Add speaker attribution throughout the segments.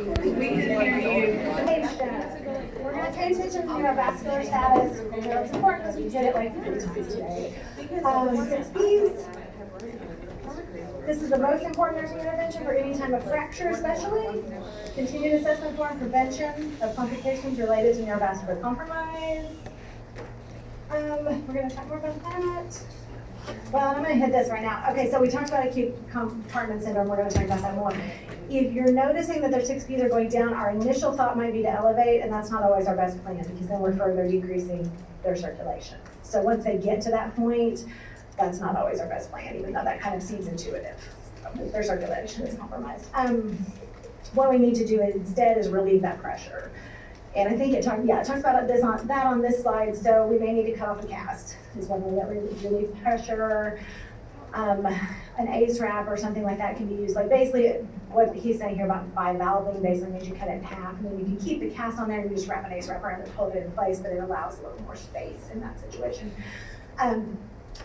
Speaker 1: We're going to pay attention to your vascular status. It's important because we did it like 3 times today. 6Ps. This is the most important nursing intervention for any time of fracture, especially. Continued assessment for and prevention of complications related to neurovascular compromise. We're going to talk more about that. Well, I'm going to hit this right now. Okay, so we talked about acute compartment syndrome. We're going to talk about that more. If you're noticing that their 6Ps are going down, our initial thought might be to elevate, and that's not always our best plan because then we're further decreasing their circulation. So once they get to that point, that's not always our best plan, even though that kind of seems intuitive. Their circulation is compromised. What we need to do instead is relieve that pressure. And I think it talks about that on this slide, so we may need to cut off a cast, is one way that relieve pressure. An ACE wrap or something like that can be used. Like basically what he's saying here about bivalving basically means you cut it in half, and then you can keep the cast on there and you just wrap an ACE wrap around it and hold it in place, but it allows a little more space in that situation.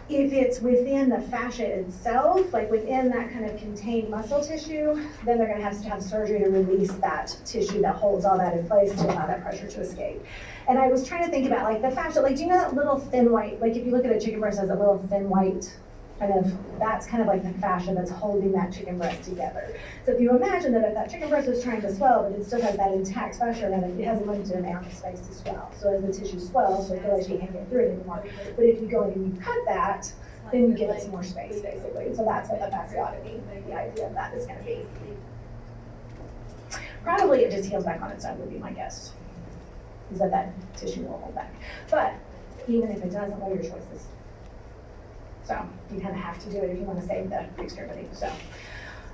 Speaker 1: If it's within the fascia itself, like within that kind of contained muscle tissue, then they're going to have surgery to release that tissue that holds all that in place to allow that pressure to escape. And I was trying to think about like the fascia, like do you know that little thin white, like if you look at a chicken breast as a little thin white kind of, that's kind of like the fascia that's holding that chicken breast together. So if you imagine that if that chicken breast was trying to swell, but it still has that intact fascia around it, it has a limited amount of space to swell. So as the tissue swells, circulation can't get through it anymore. But if you go in and you cut that, then you give it some more space, basically. So that's what the fasciotomy, the idea of that is going to be. Probably it just heals back on its own would be my guess, is that tissue will hold back. But even if it doesn't, what are your choices? So you kind of have to do it if you want to save the extremity. So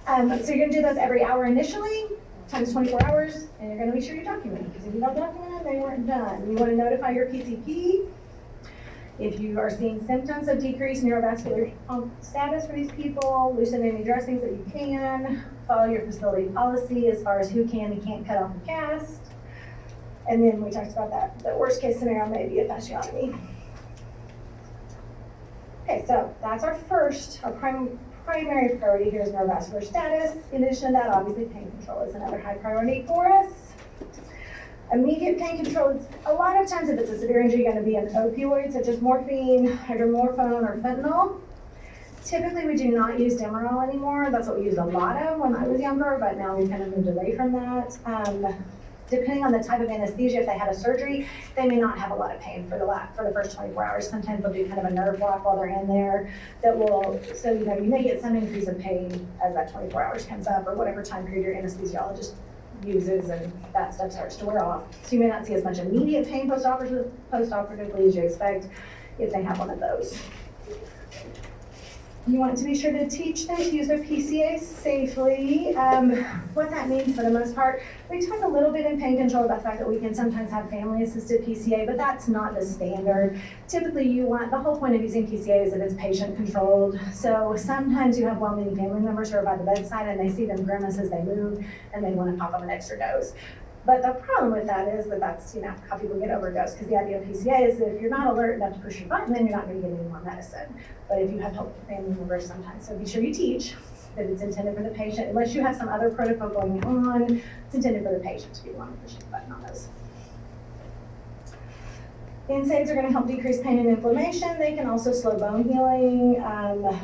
Speaker 1: you're going to do those every hour initially, times 24 hours, and you're going to make sure you document it, because if you don't document it, they weren't done. You want to notify your PCP if you are seeing symptoms of decreased neurovascular status for these people. Loosen any dressings that you can. Follow your facility policy as far as who can and can't cut off the cast. And then we talked about that. The worst case scenario may be a fasciotomy. Okay, so that's our primary priority here is neurovascular status. In addition to that, obviously pain control is another high priority for us. Immediate pain control is, a lot of times if it's a severe injury, going to be an opioid such as morphine, hydromorphone, or fentanyl. Typically, we do not use Demerol anymore. That's what we used a lot of when I was younger, but now we've kind of moved away from that. Depending on the type of anesthesia, if they had a surgery, they may not have a lot of pain for the first 24 hours. Sometimes they'll do kind of a nerve block while they're in there that will, so you may get some increase of pain as that 24 hours comes up, or whatever time period your anesthesiologist uses, and that stuff starts to wear off. So you may not see as much immediate pain post-operatively as you expect if they have one of those. You want to be sure to teach them to use their PCA safely. What that means for the most part, we talk a little bit in pain control about the fact that we can sometimes have family-assisted PCA, but that's not the standard. Typically, the whole point of using PCA is that it's patient-controlled. So sometimes you have well-meaning family members who are by the bedside and they see them grimace as they move and they want to pop them an extra dose. But the problem with that is that that's how people get overdosed, because the idea of PCA is that if you're not alert enough to push your button, then you're not going to get any more medicine. But if you have help with family members sometimes, so be sure you teach that it's intended for the patient. Unless you have some other protocol going on, it's intended for the patient to be the one pushing the button on those. NSAIDs are going to help decrease pain and inflammation. They can also slow bone healing. And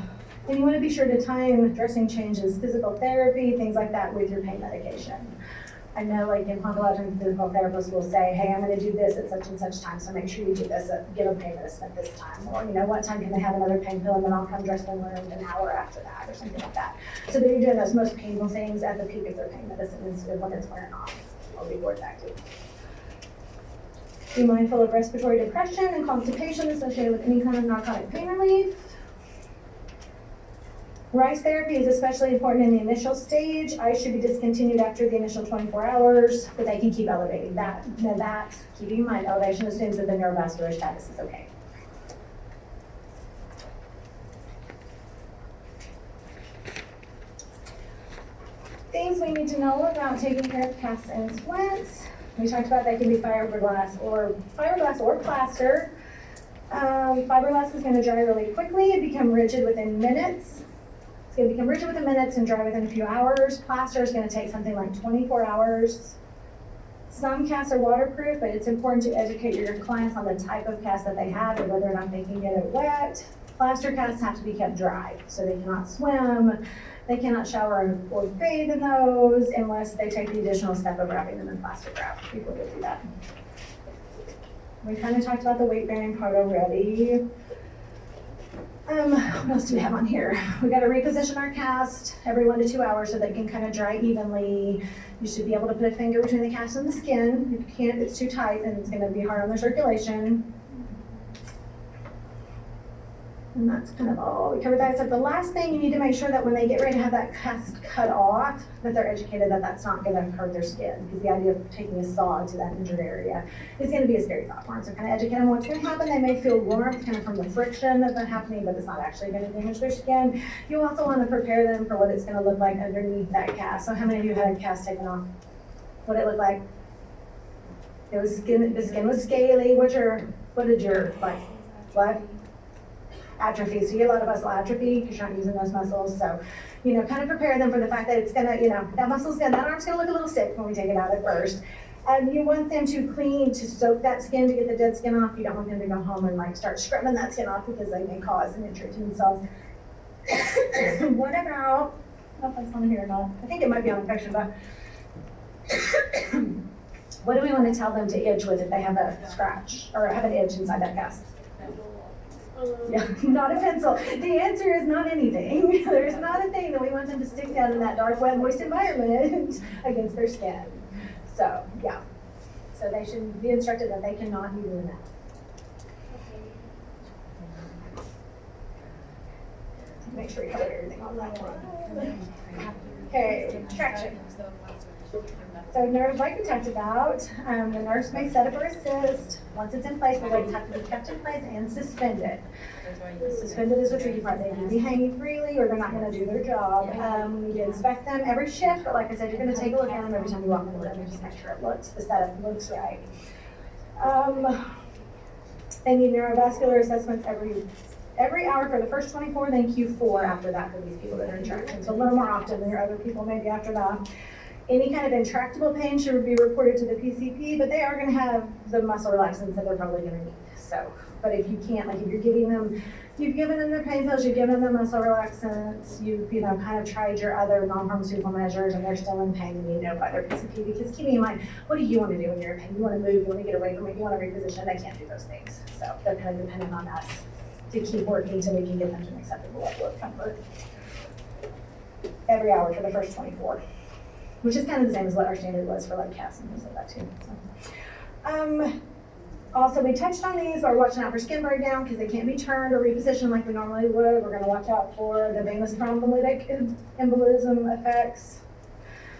Speaker 1: you want to be sure to time dressing changes, physical therapy, things like that with your pain medication. I know like in pharmacological physical therapists will say, hey, I'm going to do this at such and such time, so make sure you do this, give them pain medicine at this time. Or, what time can they have another pain pill, and then I'll come dress them wound an hour after that, or something like that. So they're doing those most painful things at the peak of their pain medicine instead of when it's wearing off or before it's active. Be mindful of respiratory depression and constipation associated with any kind of narcotic pain relief. RICE therapy is especially important in the initial stage. ICE should be discontinued after the initial 24 hours, but they can keep elevating that. Now that, keeping in mind, elevation assumes that the neurovascular status is okay. Things we need to know about taking care of casts and splints. We talked about they can be fiberglass or plaster. Fiberglass is going to dry really quickly and become rigid within minutes. It's going to become rigid within minutes and dry within a few hours. Plaster is going to take something like 24 hours. Some casts are waterproof, but it's important to educate your clients on the type of cast that they have and whether or not they can get it wet. Plaster casts have to be kept dry, so they cannot swim, they cannot shower or bathe in those unless they take the additional step of wrapping them in plastic wrap. People will do that. We kind of talked about the weight bearing part already. What else do we have on here? We got to reposition our cast every 1 to 2 hours so they can kind of dry evenly. You should be able to put a finger between the cast and the skin. If you can't, it's too tight, then it's going to be hard on the circulation. And that's kind of all we covered that. So the last thing, you need to make sure that when they get ready to have that cast cut off, that they're educated that that's not going to hurt their skin. Because the idea of taking a saw to that injured area is going to be a scary thought for them. So kind of educate them what's going to happen. They may feel warmth kind of from the friction that's been happening, but it's not actually going to damage their skin. You also want to prepare them for what it's going to look like underneath that cast. So how many of you had a cast taken off? What did it look like? It was skin. The skin was scaly. What did your what? Atrophy. So you get a lot of muscle atrophy because you're not using those muscles. So, kind of prepare them for the fact that it's gonna, that arm's gonna look a little sick when we take it out at first. And you want them to soak that skin to get the dead skin off. You don't want them to go home and start scrubbing that skin off because they may cause an injury to themselves. What about, I don't know if that's on here or not. I think it might be on infection, but what do we want to tell them to itch with if they have a scratch or have an itch inside that cast? Yeah, not a pencil. The answer is not anything. There's not a thing that we want them to stick down in that dark, wet, moist environment against their skin. So, yeah. So they should be instructed that they cannot be doing that. Make sure you cover everything on that one. Okay, traction. So nerves, like we talked about, the nurse may set up or assist. Once it's in place, the legs have to be kept in place and suspended. Suspended is the tricky part. They can be hanging freely or they're not going to do their job. We need to inspect them every shift, but like I said, you're going to take a look at them every time you walk in the room and just make sure the setup looks right. They need neurovascular assessments every hour for the first 24, then Q4 after that for these people that are in traction. So a little more often than your other people maybe after that. Any kind of intractable pain should be reported to the PCP, but they are going to have the muscle relaxants that they're probably going to need. So, but if you can't, if you've given them their pain pills, you've given them muscle relaxants, you've kind of tried your other non-pharmaceutical measures, and they're still in pain, and you know by their PCP. Because keeping in mind, what do you want to do when you're in pain? You want to move, you want to get away from it, you want to reposition. They can't do those things, so they're kind of dependent on us to keep working until we can get them to an acceptable level of comfort. Every hour for the first 24. Which is kind of the same as what our standard was for casts and things like that too. So. Also, we touched on these, but we're watching out for skin breakdown because they can't be turned or repositioned like we normally would. We're going to watch out for the venous thrombolytic embolism effects.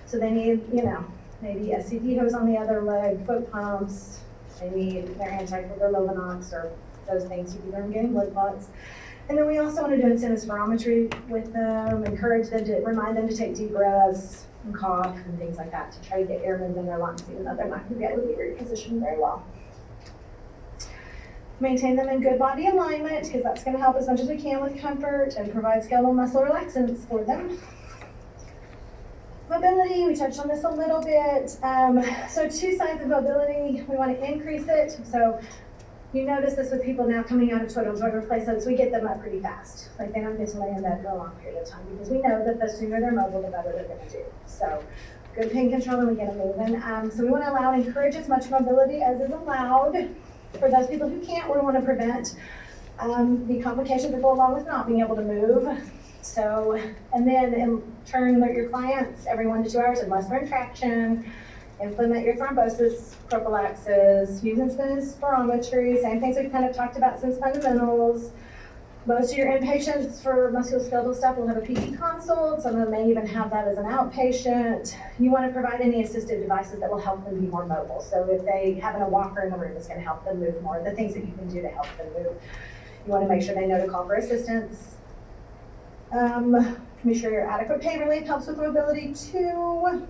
Speaker 1: So they need, maybe SCD hose on the other leg, foot pumps. They need their anti-quiver Lovenox or those things to keep them getting blood clots. And then we also want to do incentive spirometry with them, encourage them to remind them to take deep breaths and cough and things like that to try to get air movement in their lungs, even though they're not going to be able to be repositioned very well. Maintain them in good body alignment because that's going to help as much as we can with comfort and provide skeletal muscle relaxants for them. Mobility, we touched on this a little bit. So 2 sides of mobility, we want to increase it. So you notice this with people now coming out of total joint replacements, we get them up pretty fast. They don't get to lay in bed for a long period of time because we know that the sooner they're mobile, the better they're going to do. So good pain control and we get them moving. So we want to allow and encourage as much mobility as is allowed. For those people who can't, we want to prevent the complications that go along with not being able to move. So, and then in turn, let your clients every 1 to 2 hours unless they're in traction. Implement your thrombosis prophylaxis, use incentive spirometry, same things we've kind of talked about since fundamentals. Most of your inpatients for musculoskeletal stuff will have a PT consult. Some of them may even have that as an outpatient. You want to provide any assistive devices that will help them be more mobile. So if they have a walker in the room, it's going to help them move more. The things that you can do to help them move. You want to make sure they know to call for assistance. Make sure your adequate pain relief helps with mobility too.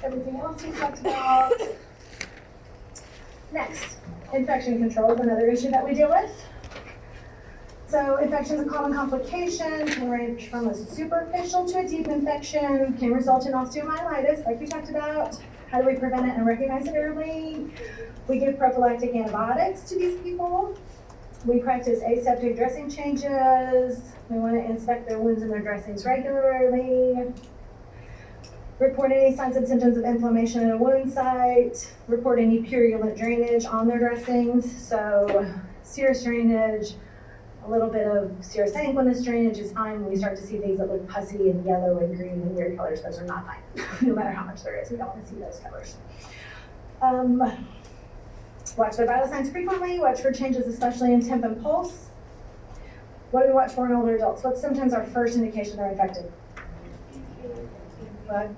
Speaker 1: Everything else we talked about. Next, infection control is another issue that we deal with. So infection is a common complication, can range from a superficial to a deep infection, can result in osteomyelitis, like we talked about. How do we prevent it and recognize it early? We give prophylactic antibiotics to these people. We practice aseptic dressing changes. We want to inspect their wounds and their dressings regularly. Report any signs and symptoms of inflammation in a wound site. Report any purulent drainage on their dressings. So serous drainage, a little bit of serous sanguineous drainage is fine. When we start to see things that look pussy and yellow and green and weird colors, those are not fine. No matter how much there is, we don't want to see those colors. Watch their vital signs frequently. Watch for changes, especially in temp and pulse. What do we watch for in older adults? What's sometimes our first indication they're infected? What?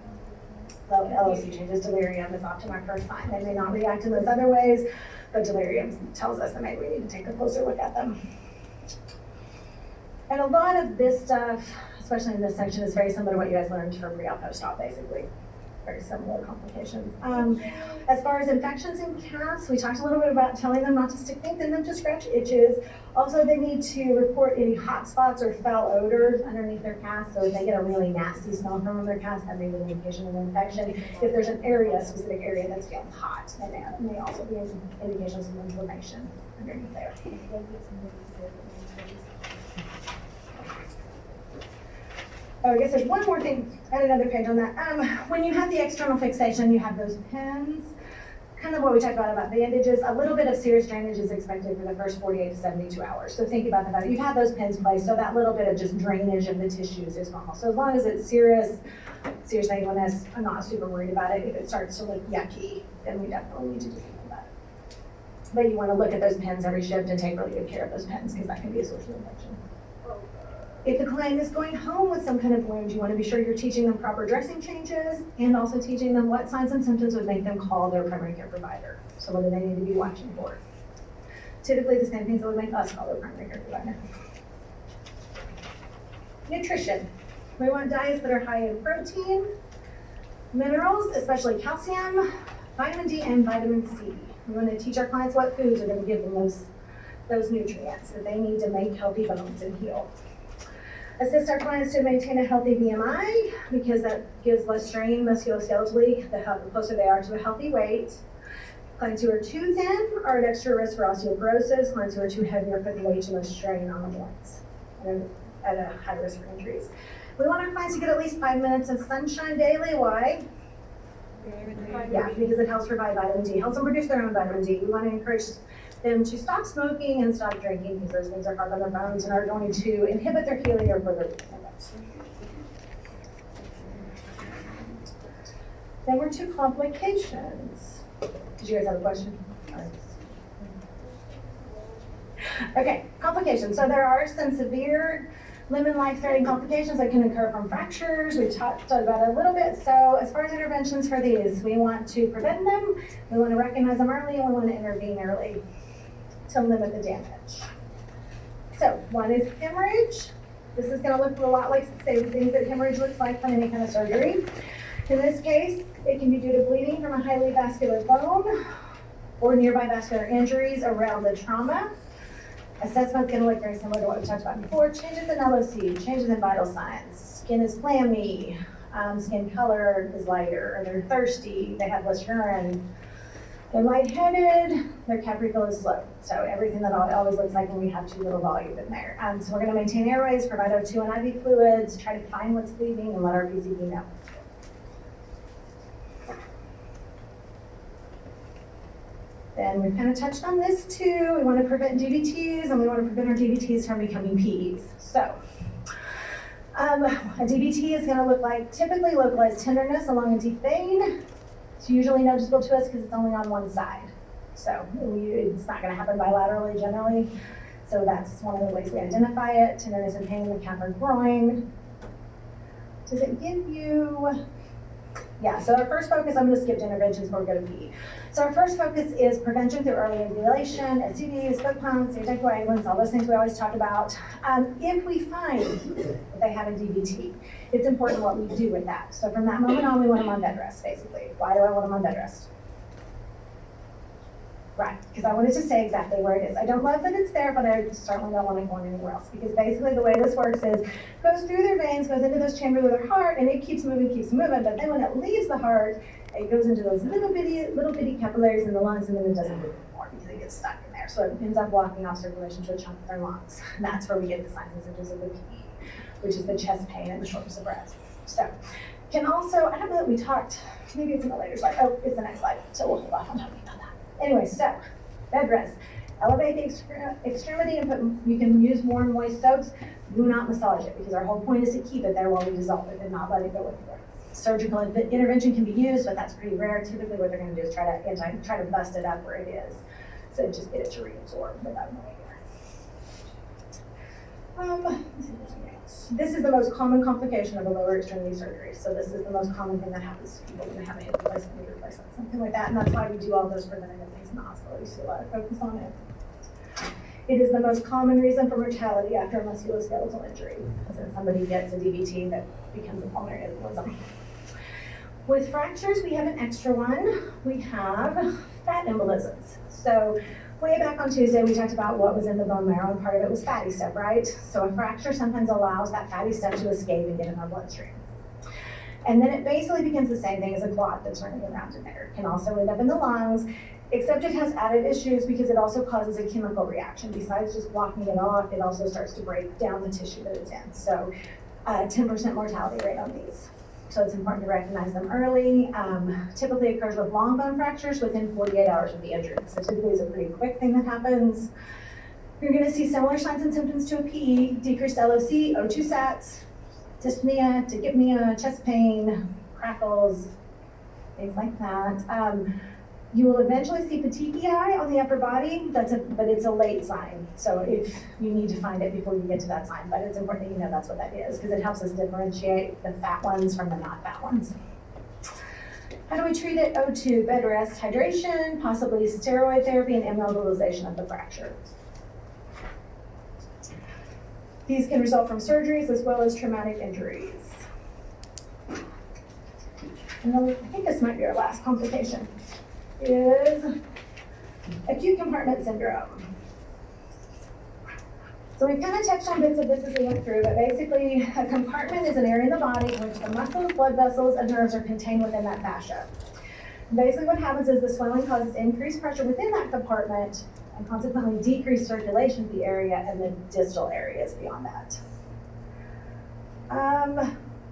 Speaker 1: Well, LOC changes, delirium is often our first sign. They may not react in those other ways, but delirium tells us that maybe we need to take a closer look at them. And a lot of this stuff, especially in this section, is very similar to what you guys learned from pre-op post-op, basically. Very similar complications. As far as infections in cats, we talked a little bit about telling them not to stick things in them to scratch itches. Also, they need to report any hot spots or foul odors underneath their cast. So if they get a really nasty smell from their cast, that may be an indication of an infection. If there's an area, a specific area that's feeling hot, then that may also be an indication of inflammation underneath there. Oh, I guess there's one more thing at another page on that. When you have the external fixation, you have those pins, kind of what we talked about bandages. A little bit of serous drainage is expected for the first 48 to 72 hours. So think about that. You've had those pins placed, so that little bit of just drainage of the tissues is normal. So as long as it's serous sanguineous, I'm not super worried about it. If it starts to look yucky, then we definitely need to do something about it. But you want to look at those pins every shift and take really good care of those pins because that can be a source of infection. If the client is going home with some kind of wound, you want to be sure you're teaching them proper dressing changes and also teaching them what signs and symptoms would make them call their primary care provider. So what do they need to be watching for? Typically the same things that would make us call their primary care provider. Nutrition. We want diets that are high in protein, minerals, especially calcium, vitamin D, and vitamin C. We want to teach our clients what foods are going to give them those nutrients that they need to make healthy bones and heal. Assist our clients to maintain a healthy BMI because that gives less strain musculoskeletally the closer they are to a healthy weight. Clients who are too thin are at extra risk for osteoporosis. Clients who are too heavy are putting way too much strain on the joints and at a high risk for injuries. We want our clients to get at least 5 minutes of sunshine daily. Why? Yeah, because it helps provide vitamin D. Helps them produce their own vitamin D. We want to encourage them to stop smoking and stop drinking because those things are hard on their bones and are going to inhibit their healing or further weakness. Then we're to complications. Did you guys have a question? Okay, complications. So there are some severe limb and life-threatening complications that can occur from fractures. We talked about it a little bit. So as far as interventions for these, we want to prevent them, we want to recognize them early, and we want to intervene early to limit the damage. So one is hemorrhage. This is going to look a lot like the same things that hemorrhage looks like from any kind of surgery. In this case, it can be due to bleeding from a highly vascular bone or nearby vascular injuries around the trauma. Assessment's going to look very similar to what we talked about before. Changes in LOC, changes in vital signs. Skin is clammy, skin color is lighter, or they're thirsty, they have less urine. They're lightheaded, their cap refill is slow. So everything that always looks like when we have too little volume in there. So we're going to maintain airways, provide O2 and IV fluids, try to find what's leaving, and let our PCP know. Then we've kind of touched on this too. We want to prevent DVTs, and we want to prevent our DVTs from becoming PEs. So a DVT is going to look like typically localized tenderness along a deep vein. It's usually noticeable to us because it's only on one side. So it's not going to happen bilaterally generally. So that's one of the ways we identify it. Tenderness and pain in the calf or groin. Does it give you... Yeah, so our first focus, I'm going to skip to interventions before we go to PE. So our first focus is prevention through early ambulation, SCDs, foot pumps, anticoagulants, all those things we always talk about. If we find that they have a DVT, it's important what we do with that. So from that moment on, we want them on bed rest, basically. Why do I want them on bed rest? Right, because I wanted to say exactly where it is. I don't love that it's there, but I certainly don't want it going anywhere else. Because basically the way this works is, it goes through their veins, goes into those chambers of their heart, and it keeps moving, but then when it leaves the heart, it goes into those little bitty capillaries in the lungs, and then it doesn't move anymore because it gets stuck in there. So it ends up blocking off circulation to a chunk of their lungs. And that's where we get the signs and symptoms of the PE, which is the chest pain and the shortness of breath. So, can also, I don't know that we talked, maybe it's in the later slide. Oh, it's the next slide, so we'll hold off on talking about that. Anyway, so, bed rest. Elevate the extremity and you can use warm, moist soaps. Do not massage it, because our whole point is to keep it there while we dissolve it and not let it go anywhere. Surgical intervention can be used, but that's pretty rare. Typically what they're gonna do is try to bust it up where it is. So just get it to reabsorb without going anywhere. This is the most common complication of a lower extremity surgery. So this is the most common thing that happens to people when they have a hip replacement, knee replacement, something like that. And that's why we do all those preventative things in the hospital. You see a lot of focus on it. It is the most common reason for mortality after a musculoskeletal injury. Since somebody gets a DVT that becomes a pulmonary embolism. With fractures, we have an extra one. We have fat embolisms. So way back on Tuesday, we talked about what was in the bone marrow, and part of it was fatty stuff, right? So a fracture sometimes allows that fatty stuff to escape and get in our bloodstream. And then it basically becomes the same thing as a clot that's running around in there. It can also end up in the lungs, except it has added issues because it also causes a chemical reaction. Besides just blocking it off, it also starts to break down the tissue that it's in. So 10% mortality rate on these. So it's important to recognize them early. Typically occurs with long bone fractures within 48 hours of the injury. So typically it's a pretty quick thing that happens. You're gonna see similar signs and symptoms to a PE, decreased LOC, O2 sats, dyspnea, tachypnea, chest pain, crackles, things like that. You will eventually see petechiae on the upper body, but it's a late sign. So if you need to find it before you get to that sign, but it's important that you know that's what that is, because it helps us differentiate the fat ones from the not fat ones. How do we treat it? O2, bed rest, hydration, possibly steroid therapy, and immobilization of the fracture. These can result from surgeries as well as traumatic injuries. And then I think this might be our last complication, is acute compartment syndrome. So we kind of touched on bits of this as we went through, but basically a compartment is an area in the body in which the muscles, blood vessels, and nerves are contained within that fascia. Basically what happens is the swelling causes increased pressure within that compartment and consequently decreased circulation to the area and the distal areas beyond that.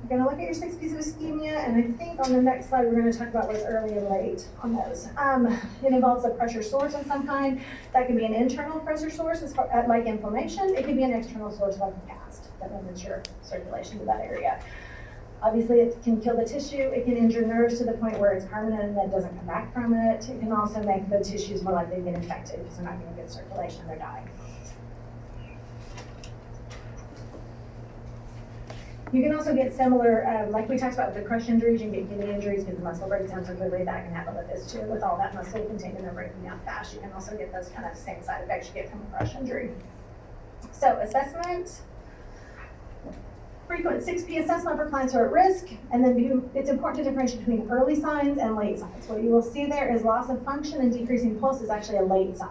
Speaker 1: We're gonna look at your 6 P's of ischemia, and I think on the next slide, we're gonna talk about what's early and late on those. It involves a pressure source of some kind. That can be an internal pressure source, like inflammation. It could be an external source like a cast that limits your circulation to that area. Obviously, it can kill the tissue. It can injure nerves to the point where it's permanent and then doesn't come back from it. It can also make the tissues more likely to get infected because they're not getting good circulation and they're dying. You can also get similar, like we talked about with the crush injuries, you can get kidney injuries because the muscle breaks down so quickly. That can happen with this too. With all that muscle contained in there breaking down fast, you can also get those kind of same side effects you get from a crush injury. So assessment, frequent 6P assessment for clients who are at risk, and then it's important to differentiate between early signs and late signs. What you will see there is loss of function and decreasing pulse is actually a late sign.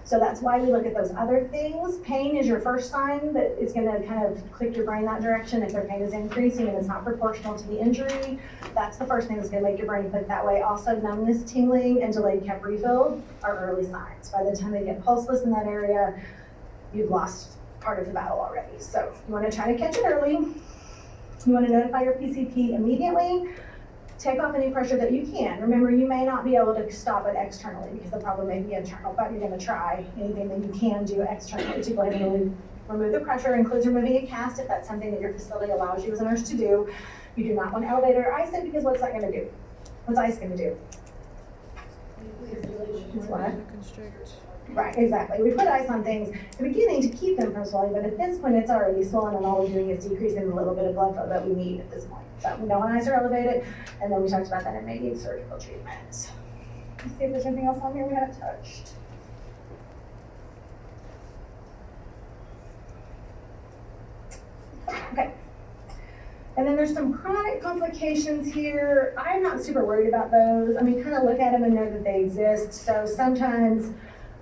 Speaker 1: So that's why we look at those other things. Pain is your first sign that is gonna kind of click your brain that direction. If their pain is increasing and it's not proportional to the injury, that's the first thing that's gonna make your brain click that way. Also, numbness, tingling, and delayed cap refill are early signs. By the time they get pulseless in that area, you've lost part of the battle already. So you wanna try to catch it early. You wanna notify your PCP immediately. Take off any pressure that you can. Remember, you may not be able to stop it externally because the problem may be internal, but you're gonna try anything that you can do externally to go ahead and remove the pressure. Includes removing a cast if that's something that your facility allows you as a nurse to do. You do not want to elevate or ice it because what's that gonna do? What's ice gonna do? It's what? Right, exactly. We put ice on things at the beginning to keep them from swelling, but at this point it's already swollen and all we're doing is decreasing the little bit of blood flow that we need at this point. So we don't want ice or elevate it, and then we talked about that it may need surgical treatment. Let's see if there's anything else on here we haven't touched. Okay. And then there's some chronic complications here. I'm not super worried about those. I mean, kind of look at them and know that they exist. So sometimes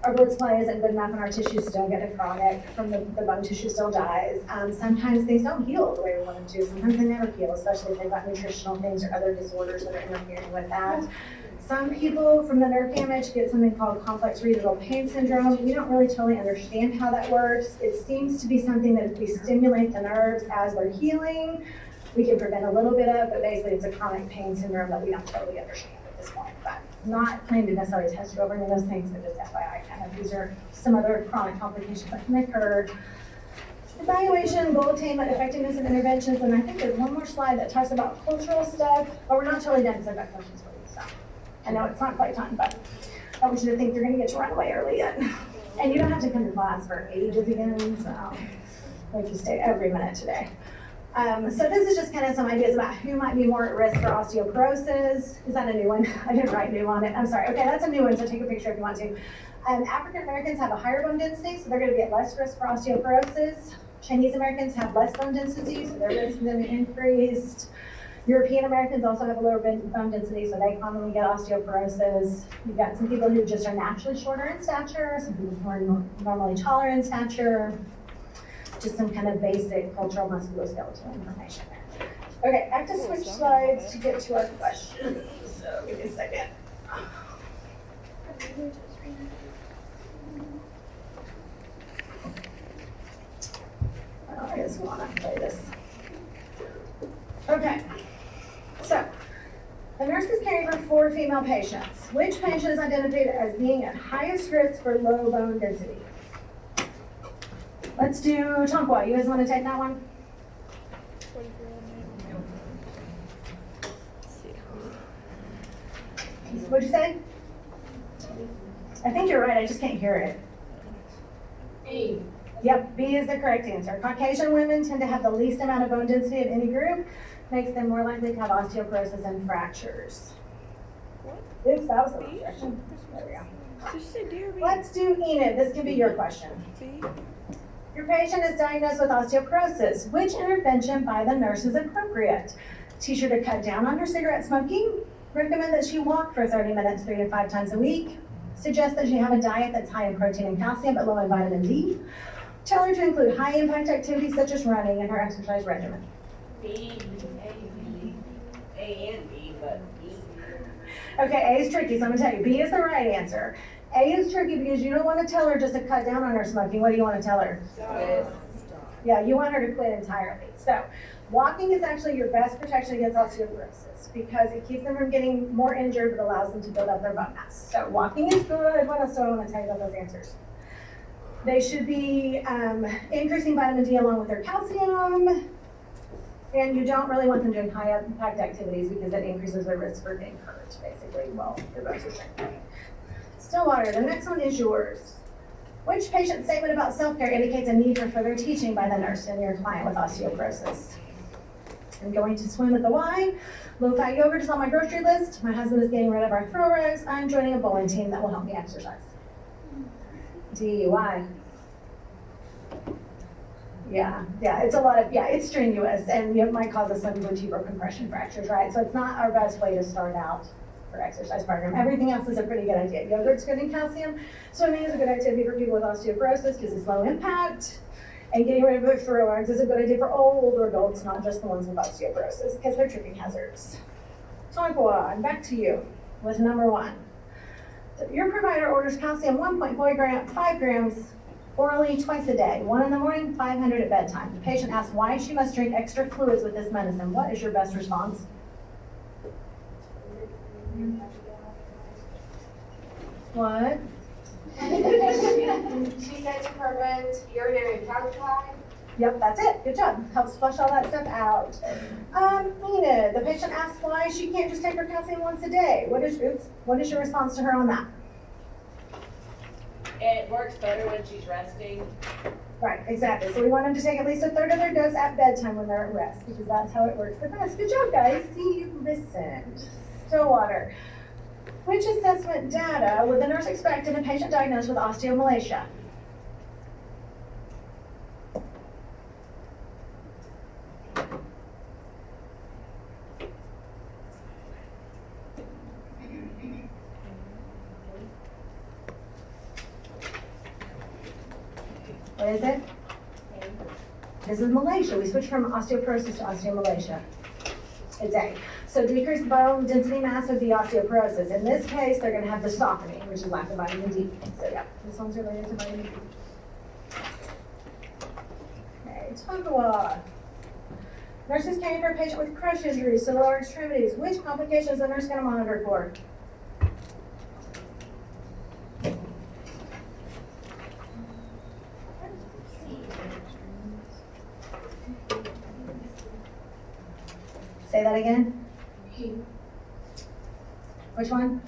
Speaker 1: our blood supply isn't good enough and our tissues still get necrotic from the bone tissue still dies. Sometimes things don't heal the way we want them to. Sometimes they never heal, especially if they've got nutritional things or other disorders that are interfering with that. Some people from the nerve damage get something called complex regional pain syndrome. We don't really totally understand how that works. It seems to be something that if we stimulate the nerves as they're healing, we can prevent a little bit of, but basically it's a chronic pain syndrome that we don't totally understand at this point. But not planning to necessarily test you over any of those things, but just FYI, kind of these are some other chronic complications that can occur. Evaluation, goal attainment, effectiveness of interventions, and I think there's one more slide that talks about cultural stuff, but we're not totally done because I've got questions for you. So I know it's not quite time, but I don't want you to think you're going to get to run away early yet. And you don't have to come to class for ages again, so like you stay every minute today. So this is just kind of some ideas about who might be more at risk for osteoporosis. Is that a new one? I didn't write new on it. I'm sorry. Okay, that's a new one, so take a picture if you want to. African Americans have a higher bone density, so they're going to be at less risk for osteoporosis. Chinese Americans have less bone density, so their risk is going to be increased. European Americans also have a lower bone density, so they commonly get osteoporosis. You've got some people who just are naturally shorter in stature, some people who are normally taller in stature. Just some kind of basic cultural musculoskeletal information there. Okay, I have to switch slides to get to our questions. So give me a second. Well, I guess we want to play this. Okay, so the nurse is caring for 4 female patients. Which patient is identified as being at highest risk for low bone density? Let's do Tonqua. You guys want to take that one? What'd you say? I think you're right. I just can't hear it.
Speaker 2: B.
Speaker 1: Yep, B is the correct answer. Caucasian women tend to have the least amount of bone density of any group, makes them more likely to have osteoporosis and fractures. Oops, that was the wrong direction. There we go.
Speaker 2: Did you say D or B?
Speaker 1: Let's do Enid. This can be your question.
Speaker 2: B.
Speaker 1: Your patient is diagnosed with osteoporosis. Which intervention by the nurse is appropriate? Teach her to cut down on her cigarette smoking. Recommend that she walk for 30 minutes 3 to 5 times a week. Suggest that she have a diet that's high in protein and calcium but low in vitamin D. Tell her to include high impact activities such as running in her exercise regimen.
Speaker 2: B, A and B, but B.
Speaker 1: Okay, A is tricky, so I'm gonna tell you, B is the right answer. A is tricky because you don't want to tell her just to cut down on her smoking. What do you want to tell her?
Speaker 2: Stop.
Speaker 1: Yeah, you want her to quit entirely. So walking is actually your best protection against osteoporosis because it keeps them from getting more injured but allows them to build up their bone mass. So walking is good. What else do I want to tell you about those answers? They should be increasing vitamin D along with their calcium. And you don't really want them doing high impact activities because it increases their risk for getting hurt, basically, while your bones are strengthening. Stillwater, the next one is yours. Which patient statement about self-care indicates a need for further teaching by the nurse and your client with osteoporosis? I'm going to swim at the Y. Low-fat yogurt is on my grocery list. My husband is getting rid of our throw rugs. I'm joining a bowling team that will help me exercise. D, Y. Yeah, it's a lot of, it's strenuous and it might cause us some vertebral compression fractures, right? So it's not our best way to start out for exercise program. Everything else is a pretty good idea. Yogurt's good in calcium. Swimming is a good activity for people with osteoporosis because it's low impact. And getting rid of the throw rugs is a good idea for all older adults, not just the ones with osteoporosis because they're tripping hazards. Tonqua, I'm back to you with number 1. So your provider orders calcium 1.5 grams orally twice a day, 1 in the morning, 500 at bedtime. The patient asks why she must drink extra fluids with this medicine. What is your best response? What?
Speaker 3: She said to prevent urinary calculi.
Speaker 1: Yep, that's it. Good job. Helps flush all that stuff out. Enid, the patient asks why she can't just take her calcium once a day. What is your response to her on that?
Speaker 2: It works better when she's resting.
Speaker 1: Right, exactly. So we want them to take at least a third of their dose at bedtime when they're at rest because that's how it works the best. Good job, guys. See, you listened. Stillwater. Which assessment data would the nurse expect in a patient diagnosed with osteomalacia? What is it? This is Malaysia. We switched from osteoporosis to osteomalacia. It's A. So decreased bone density mass would be osteoporosis. In this case, they're going to have the softening, which is lack of vitamin D. So yeah, this one's related to vitamin D. Okay, Takawa. Nurse is caring for a patient with crush injuries to the lower extremities. Which complications is the nurse going to monitor for? Say that again. Which one?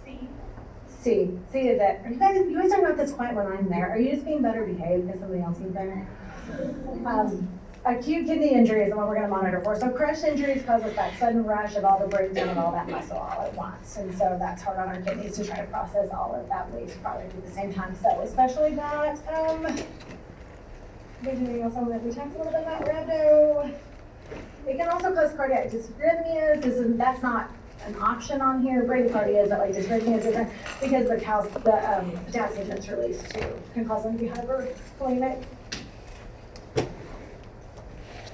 Speaker 1: C. C is it. You guys are not this quiet when I'm there. Are you just being better behaved because somebody else is there? Acute kidney injury is the one we're going to monitor for. So crush injuries cause us that sudden rush of all the breakdown of all that muscle all at once. And so that's hard on our kidneys to try to process all of that waste product at the same time. So especially that, anything else on that? We talked a little bit about rhabdo. It can also cause cardiac dysrhythmias. That's not an option on here. Bradycardia is, but like dysrhythmia is different because the potassium that's released too can cause them to be hypervolemic.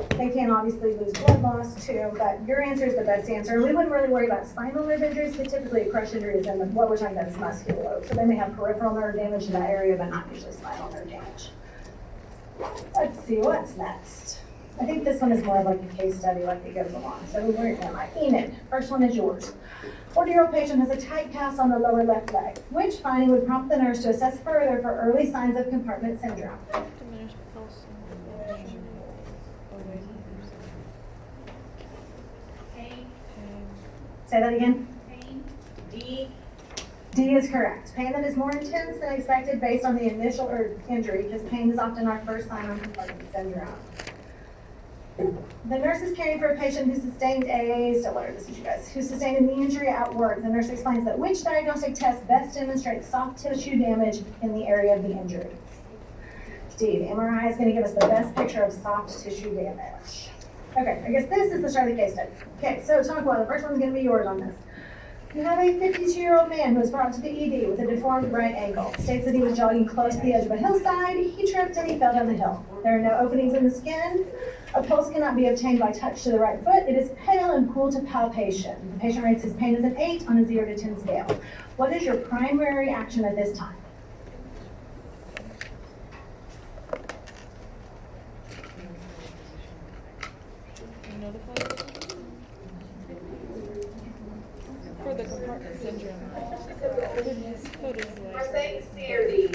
Speaker 1: They can obviously lose blood loss too, but your answer is the best answer. We wouldn't really worry about spinal nerve injuries because typically a crush injury is in what we're talking about is musculoskeletal. So they may have peripheral nerve damage in that area, but not usually spinal nerve damage. Let's see what's next. I think this one is more of like a case study like it goes along. So where am I? Enid, first one is yours. 40-year-old patient has a tight cast on the lower left leg. Which finding would prompt the nurse to assess further for early signs of compartment syndrome? Say that again.
Speaker 2: Pain. D.
Speaker 1: D is correct. Pain that is more intense than expected based on the initial injury, because pain is often our first sign on compartment syndrome. The nurse is caring for a patient who sustained still learn this is you guys, who sustained a knee injury at work. The nurse explains that which diagnostic test best demonstrates soft tissue damage in the area of the injury. D, the MRI is going to give us the best picture of soft tissue damage. Okay, I guess this is the start of the case study. Okay, so talk about the first one's going to be yours on this. You have a 52-year-old man who was brought to the ED with a deformed right ankle. States that he was jogging close to the edge of a hillside. He tripped and he fell down the hill. There are no openings in the skin. A pulse cannot be obtained by touch to the right foot. It is pale and cool to palpation. The patient rates his pain as an 8 on a 0 to 10 scale. What is your primary action at this time?
Speaker 4: For the compartment syndrome.
Speaker 3: We're saying C or D.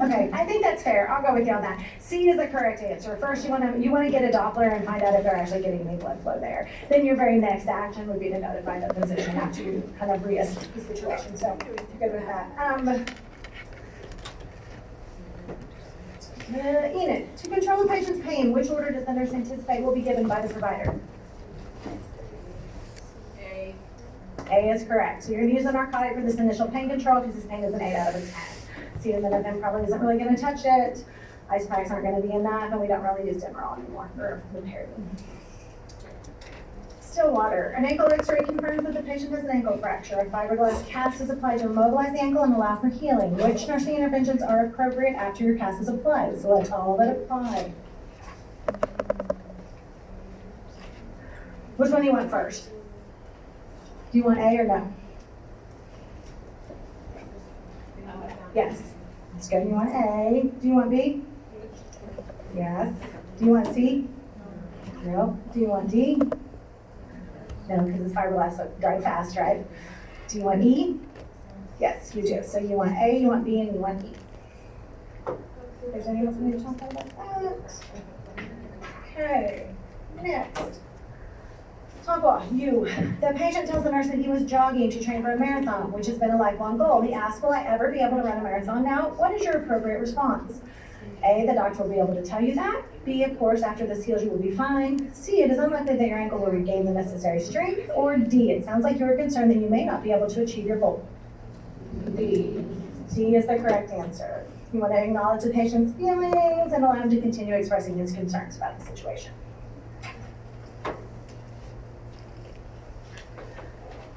Speaker 1: Okay, I think that's fair. I'll go with you on that. C is the correct answer. First, you want to get a Doppler and find out if they're actually getting any blood flow there. Then your very next action would be to notify the physician after you kind of reassess the situation. So, good with that. Enid, to control the patient's pain, which order does the nurse anticipate will be given by the provider?
Speaker 2: A.
Speaker 1: A is correct. So you're going to use a narcotic for this initial pain control because this pain is an 8 out of a 10. Acetaminophen probably isn't really going to touch it. Ice packs aren't going to be enough, and we don't really use Demerol anymore for repair. Still water. An ankle x-ray confirms that the patient has an ankle fracture. A fiberglass cast is applied to immobilize the ankle and allow for healing. Which nursing interventions are appropriate after your cast is applied? Select all that apply. Which one do you want first? Do you want A or no? Yes. That's good. You want A. Do you want B? Yes. Do you want C? No. Do you want D? No, because it's fiberglass, so it dry fast, right? Do you want E? Yes, you do. So you want A, you want B, and you want E. If there's anyone else we need to talk about that. Okay. Next. The patient tells the nurse that he was jogging to train for a marathon, which has been a lifelong goal. He asks, will I ever be able to run a marathon now? What is your appropriate response? A, the doctor will be able to tell you that. B, of course, after this heals, you will be fine. C, it is unlikely that your ankle will regain the necessary strength. Or D, it sounds like you're concerned that you may not be able to achieve your goal. D. D is the correct answer. You want to acknowledge the patient's feelings and allow him to continue expressing his concerns about the situation.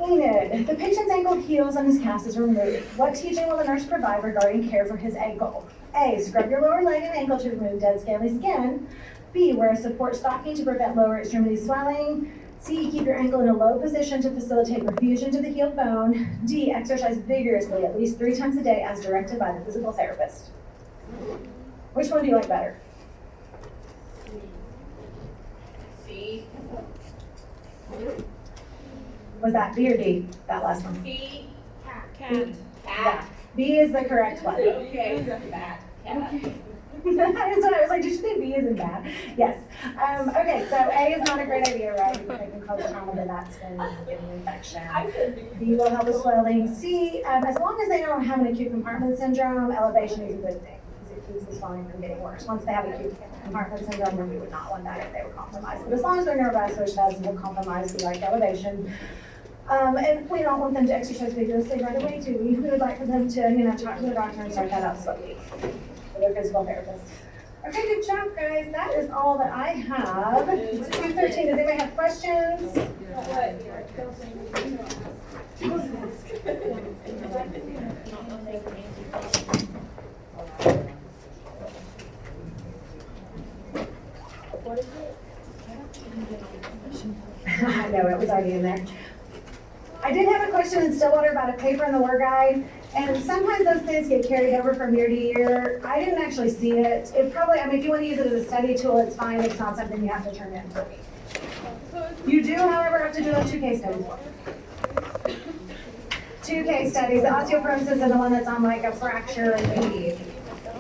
Speaker 1: Enid, the patient's ankle heals and his cast is removed. What teaching will the nurse provide regarding care for his ankle? A, scrub your lower leg and ankle to remove dead scaly skin. B, wear a support stocking to prevent lower extremity swelling. C, keep your ankle in a low position to facilitate perfusion to the healed bone. D, exercise vigorously at least 3 times a day as directed by the physical therapist. Which one do you like better?
Speaker 2: C.
Speaker 1: Was that B or D, that last one?
Speaker 2: C.
Speaker 4: Cat.
Speaker 1: Yeah, B is the correct one.
Speaker 2: Okay, cat.
Speaker 1: That's what I was like, did you say B is in bad? Yes. Okay, so A is not a great idea, right? Because it can cause trauma, then that's going to give an infection. B will help with swelling. C, as long as they don't have an acute compartment syndrome, elevation is a good thing. Because it keeps the swelling from getting worse. Once they have acute compartment syndrome, then we would not want that if they were compromised. But as long as their neurovascular status is compromised, we like elevation. And we don't want them to exercise vigorously right away too. We would like for them to, talk to the doctor and start that out slowly. Their physical therapist. Okay, good job, guys. That is all that I have. It's 2:13. Does anybody have questions? I know, it was already in there. I did have a question in Stillwater about a paper in the Word Guide. And sometimes those things get carried over from year to year. I didn't actually see it. It probably, if you want to use it as a study tool, it's fine. It's not something you have to turn in for me. You do, however, have to do those 2 case studies. 2 case studies. The osteoporosis is the one that's on like a fracture and knee.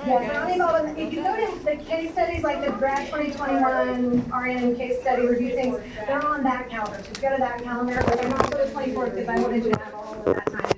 Speaker 1: Yes, they're only involved in, if you go to the case studies, like the grad 2021 RN case study review things, they're on that calendar. So go to that calendar, but they're not for the 24th because I wanted you to have all of that time.